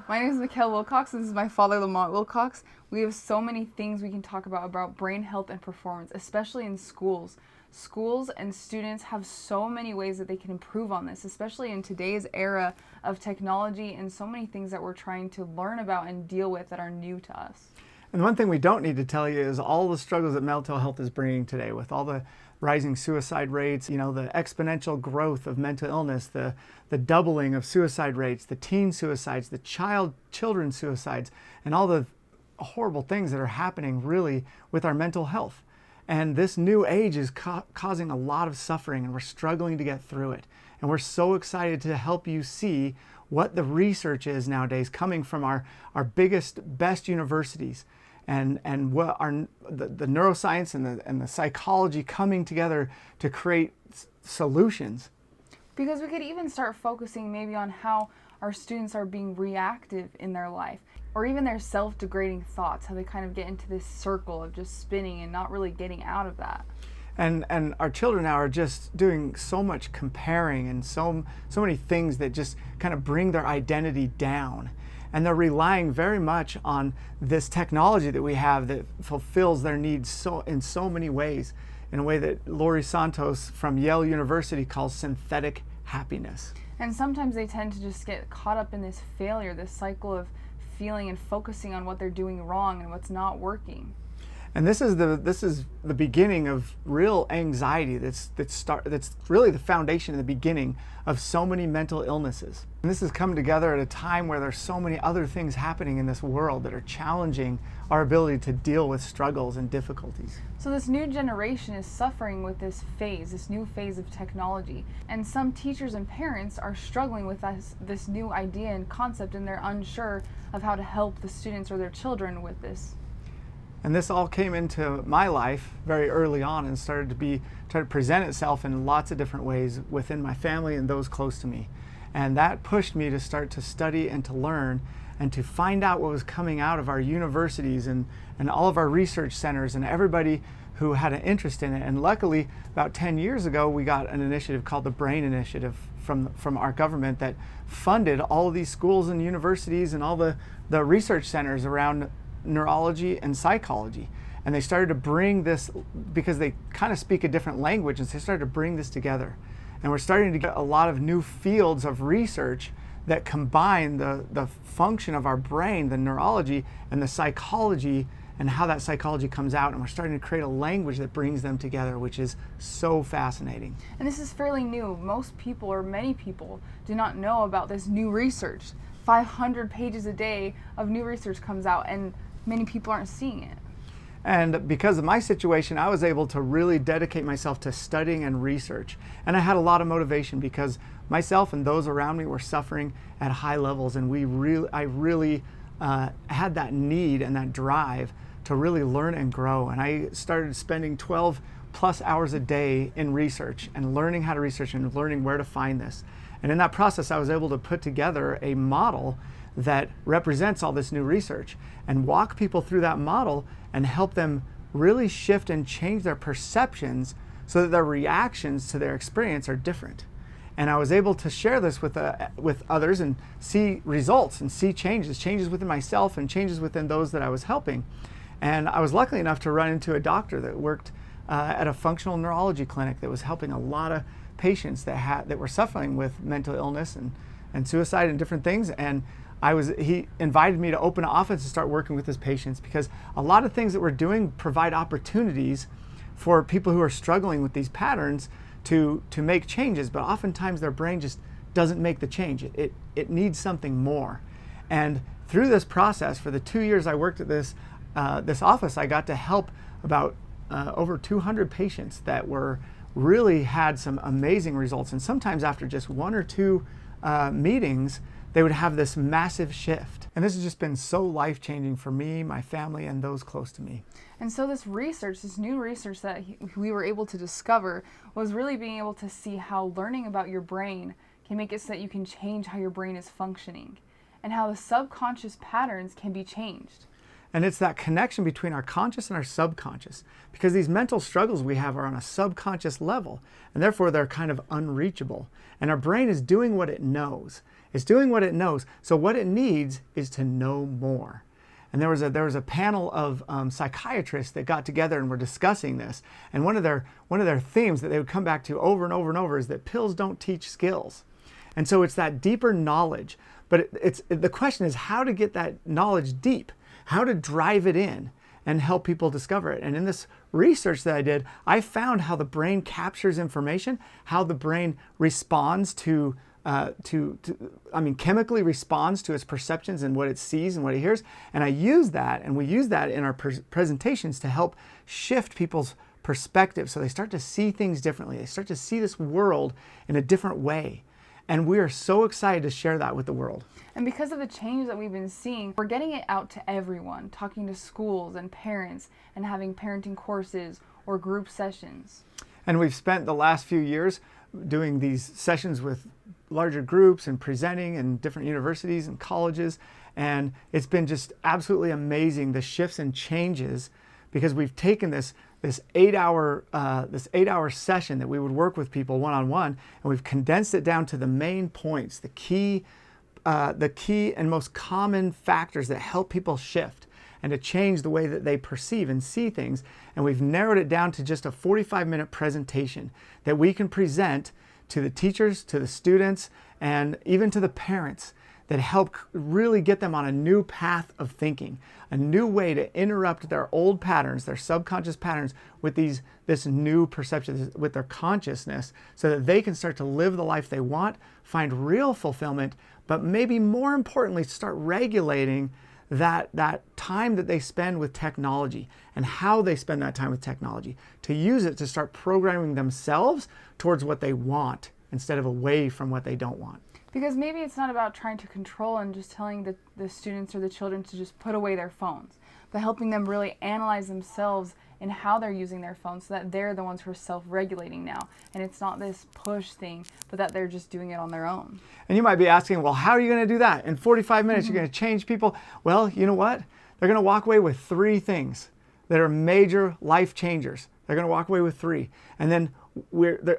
My name is Mikhail Wilcox. This is my father, Lamont Wilcox. We have so many things we can talk about brain health and performance, especially in schools. Schools and students have so many ways that they can improve on this, especially in today's era of technology and so many things that we're trying to learn about and deal with that are new to us. And one thing we don't need to tell you is all the struggles that mental health is bringing today, with all the rising suicide rates, the exponential growth of mental illness, the doubling of suicide rates, the teen suicides, the children suicides, and all the horrible things that are happening really with our mental health. And this new age is causing a lot of suffering, and we're struggling to get through it. And we're so excited to help you see what the research is nowadays coming from our biggest, best universities, and what the neuroscience and the psychology coming together to create solutions. Because we could even start focusing maybe on how our students are being reactive in their life, or even their self-degrading thoughts, how they kind of get into this circle of just spinning and not really getting out of that. And our children now are just doing so much comparing and so many things that just kind of bring their identity down. And they're relying very much on this technology that we have that fulfills their needs in so many ways, in a way that Laurie Santos from Yale University calls synthetic happiness. And sometimes they tend to just get caught up in this failure, this cycle of feeling and focusing on what they're doing wrong and what's not working. And this is the beginning of real anxiety. That's really the foundation and the beginning of so many mental illnesses. And this has come together at a time where there's so many other things happening in this world that are challenging our ability to deal with struggles and difficulties. So this new generation is suffering with this new phase of technology. And some teachers and parents are struggling with this new idea and concept, and they're unsure of how to help the students or their children with this. And this all came into my life very early on and started to present itself in lots of different ways within my family and those close to me. And that pushed me to start to study and to learn and to find out what was coming out of our universities and all of our research centers and everybody who had an interest in it. And luckily, about 10 years ago, we got an initiative called the BRAIN Initiative from our government that funded all of these schools and universities and all the research centers around neurology and psychology. And they started to bring this, because they kind of speak a different language, and so they started to bring this together. And we're starting to get a lot of new fields of research that combine the function of our brain, the neurology, and the psychology, and how that psychology comes out. And we're starting to create a language that brings them together, which is so fascinating. And this is fairly new. Most people, or many people, do not know about this new research. 500 pages a day of new research comes out, and many people aren't seeing it. And because of my situation, I was able to really dedicate myself to studying and research. And I had a lot of motivation because myself and those around me were suffering at high levels, and I really had that need and that drive to really learn and grow. And I started spending 12 plus hours a day in research and learning how to research and learning where to find this. And in that process, I was able to put together a model that represents all this new research and walk people through that model and help them really shift and change their perceptions so that their reactions to their experience are different. And I was able to share this with others and see results and see changes within myself and changes within those that I was helping. And I was lucky enough to run into a doctor that worked at a functional neurology clinic that was helping a lot of patients that were suffering with mental illness and suicide and different things. And he invited me to open an office and start working with his patients, because a lot of things that we're doing provide opportunities for people who are struggling with these patterns to make changes, but oftentimes their brain just doesn't make the change. It needs something more. And through this process, for the 2 years I worked at this office, I got to help about over 200 patients that really had some amazing results. And sometimes after just one or two meetings, they would have this massive shift. And this has just been so life-changing for me, my family, and those close to me. And so this new research that we were able to discover was really being able to see how learning about your brain can make it so that you can change how your brain is functioning and how the subconscious patterns can be changed. And it's that connection between our conscious and our subconscious, because these mental struggles we have are on a subconscious level, and therefore they're kind of unreachable. And our brain is doing what it knows. It's doing what it knows. So what it needs is to know more. And there was a panel of psychiatrists that got together and were discussing this. And one of their themes that they would come back to over and over and over is that pills don't teach skills. And so it's that deeper knowledge. But the question is how to get that knowledge deep, how to drive it in and help people discover it. And in this research that I did, I found how the brain captures information, how the brain responds chemically responds to its perceptions and what it sees and what it hears. And I use that, and we use that in our presentations to help shift people's perspective so they start to see things differently. They start to see this world in a different way. And we are so excited to share that with the world. And because of the change that we've been seeing, we're getting it out to everyone, talking to schools and parents and having parenting courses or group sessions. And we've spent the last few years doing these sessions with larger groups and presenting in different universities and colleges. And it's been just absolutely amazing, the shifts and changes, because we've taken this 8-hour session that we would work with people one-on-one, and we've condensed it down to the main points, the key and most common factors that help people shift and to change the way that they perceive and see things. And we've narrowed it down to just a 45-minute presentation that we can present to the teachers, to the students, and even to the parents, that help really get them on a new path of thinking, a new way to interrupt their old patterns, their subconscious patterns, with this new perception, with their consciousness, so that they can start to live the life they want, find real fulfillment, but maybe more importantly, start regulating that time that they spend with technology and how they spend that time with technology, to use it to start programming themselves towards what they want instead of away from what they don't want. Because maybe it's not about trying to control and just telling the students or the children to just put away their phones, but helping them really analyze themselves and how they're using their phones, so that they're the ones who are self-regulating now. And it's not this push thing, but that they're just doing it on their own. And you might be asking, well, how are you going to do that? In 45 minutes, you're going to change people. Well, you know what? They're going to walk away with 3 things that are major life changers. They're going to walk away with 3. And then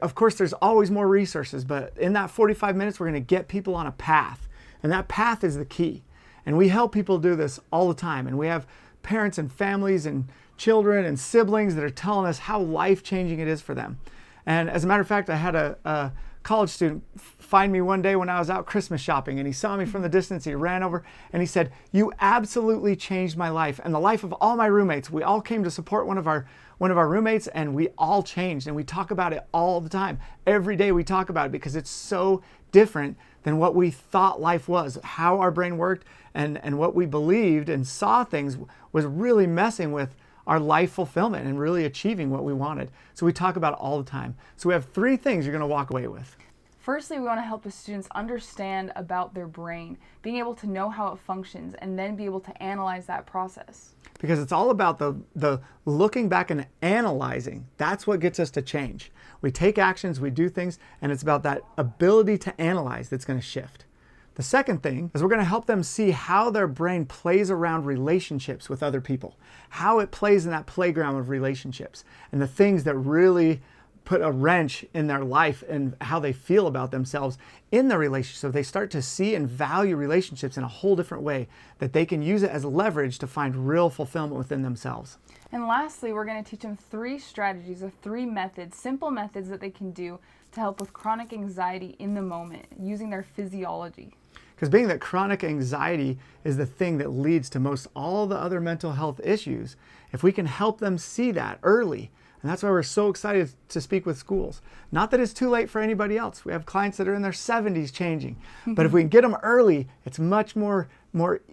of course, there's always more resources, but in that 45 minutes, we're going to get people on a path. And that path is the key. And we help people do this all the time. And we have parents and families and children and siblings that are telling us how life-changing it is for them. And as a matter of fact, I had a college student find me one day when I was out Christmas shopping, and he saw me from the distance. He ran over and he said, "You absolutely changed my life and the life of all my roommates. We all came to support one of our roommates, and we all changed." And we talk about it all the time. Every day we talk about it, because it's so different than what we thought life was. How our brain worked and what we believed and saw things was really messing with our life fulfillment and really achieving what we wanted. So we talk about it all the time. So we have 3 things you're going to walk away with. Firstly, we want to help the students understand about their brain, being able to know how it functions, and then be able to analyze that process. Because it's all about the looking back and analyzing. That's what gets us to change. We take actions, we do things, and it's about that ability to analyze that's going to shift. The second thing is we're going to help them see how their brain plays around relationships with other people, how it plays in that playground of relationships, and the things that really put a wrench in their life and how they feel about themselves in the relationship. So they start to see and value relationships in a whole different way, that they can use it as leverage to find real fulfillment within themselves. And lastly, we're going to teach them 3 strategies or 3 methods, simple methods that they can do to help with chronic anxiety in the moment, using their physiology. Because being that chronic anxiety is the thing that leads to most all the other mental health issues, if we can help them see that early, and that's why we're so excited to speak with schools. Not that it's too late for anybody else. We have clients that are in their 70s changing. But if we can get them early, it's much more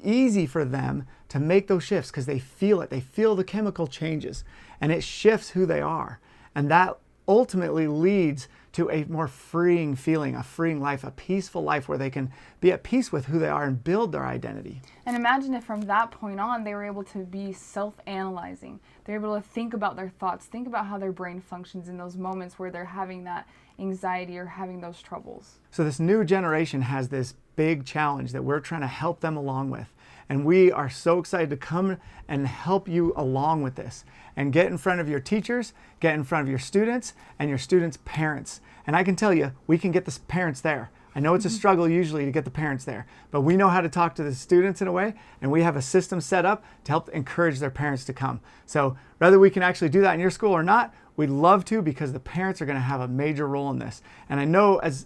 easy for them to make those shifts, because they feel it. They feel the chemical changes, and it shifts who they are. And that ultimately leads to a more freeing feeling, a freeing life, a peaceful life where they can be at peace with who they are and build their identity. And imagine if from that point on they were able to be self-analyzing. They're able to think about their thoughts, think about how their brain functions in those moments where they're having that anxiety or having those troubles. So this new generation has this big challenge that we're trying to help them along with. And we are so excited to come and help you along with this and get in front of your teachers, get in front of your students and your students' parents. And I can tell you, we can get the parents there. I know it's a struggle usually to get the parents there, but we know how to talk to the students in a way, and we have a system set up to help encourage their parents to come. So whether we can actually do that in your school or not, we'd love to, because the parents are going to have a major role in this. And I know as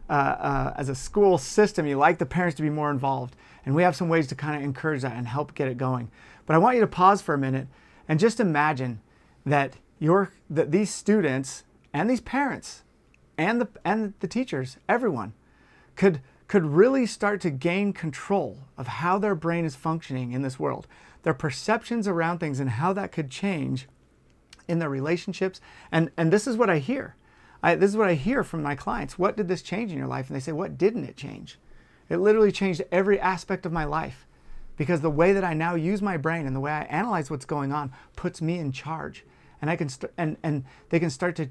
a school system, you like the parents to be more involved, and we have some ways to kind of encourage that and help get it going. But I want you to pause for a minute and just imagine that these students and these parents and the teachers, everyone, could really start to gain control of how their brain is functioning in this world, their perceptions around things, and how that could change in their relationships. And this is what I hear. This is what I hear from my clients. What did this change in your life? And they say, what didn't it change? It literally changed every aspect of my life, because the way that I now use my brain and the way I analyze what's going on puts me in charge. And I can and they can start to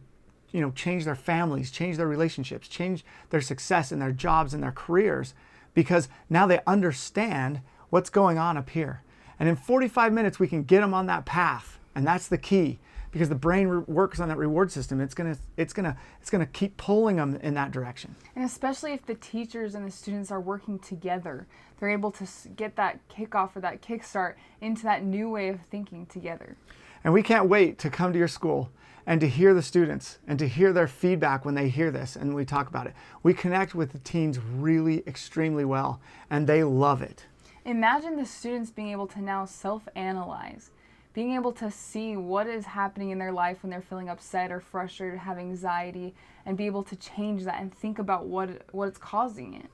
change their families, change their relationships, change their success in their jobs and their careers, because now they understand what's going on up here. And in 45 minutes, we can get them on that path. And that's the key, because the brain works on that reward system. It's gonna keep pulling them in that direction. And especially if the teachers and the students are working together, they're able to get that kickoff or that kickstart into that new way of thinking together. And we can't wait to come to your school and to hear the students and to hear their feedback when they hear this and we talk about it. We connect with the teens really extremely well, and they love it. Imagine the students being able to now self-analyze, being able to see what is happening in their life when they're feeling upset or frustrated, have anxiety, and be able to change that and think about what's causing it.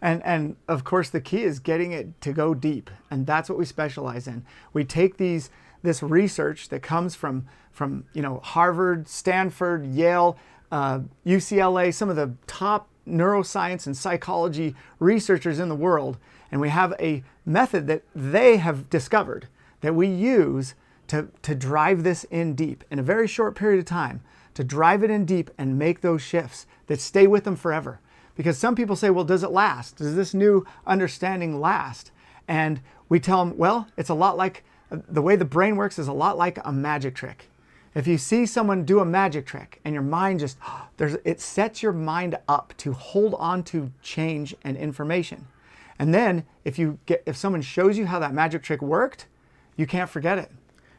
And of course, the key is getting it to go deep, and that's what we specialize in. We take this research that comes from Harvard, Stanford, Yale, UCLA, some of the top neuroscience and psychology researchers in the world, and we have a method that they have discovered that we use to drive this in deep in a very short period of time, to drive it in deep and make those shifts that stay with them forever. Because some people say, well, does it last? Does this new understanding last? And we tell them, well, it's a lot like, the way the brain works is a lot like a magic trick. If you see someone do a magic trick and your mind just, it sets your mind up to hold on to change and information. And then if someone shows you how that magic trick worked, you can't forget it.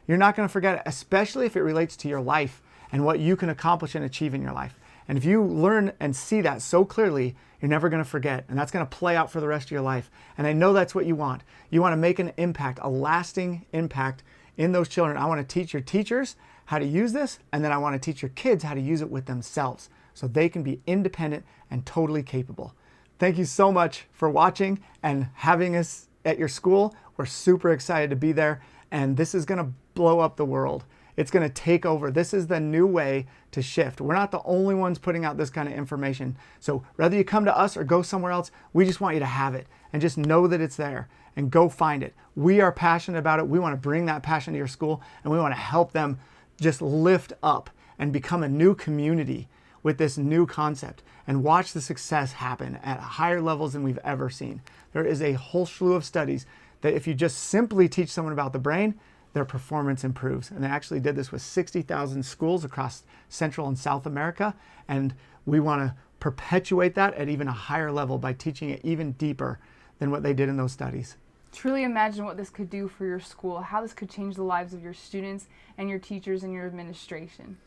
You're not going to forget it, especially if it relates to your life and what you can accomplish and achieve in your life. And if you learn and see that so clearly, you're never going to forget. And that's going to play out for the rest of your life. And I know that's what you want. You want to make an impact, a lasting impact in those children. I want to teach your teachers how to use this, and then I want to teach your kids how to use it with themselves so they can be independent and totally capable. Thank you so much for watching and having us at your school. We're super excited to be there, and this is going to blow up the world. It's going to take over. This is the new way to shift. We're not the only ones putting out this kind of information. So whether you come to us or go somewhere else, we just want you to have it and just know that it's there and go find it. We are passionate about it. We want to bring that passion to your school, and we want to help them just lift up and become a new community with this new concept and watch the success happen at higher levels than we've ever seen. There is a whole slew of studies that if you just simply teach someone about the brain, their performance improves. And they actually did this with 60,000 schools across Central and South America. And we want to perpetuate that at even a higher level by teaching it even deeper than what they did in those studies. Truly imagine what this could do for your school, how this could change the lives of your students and your teachers and your administration.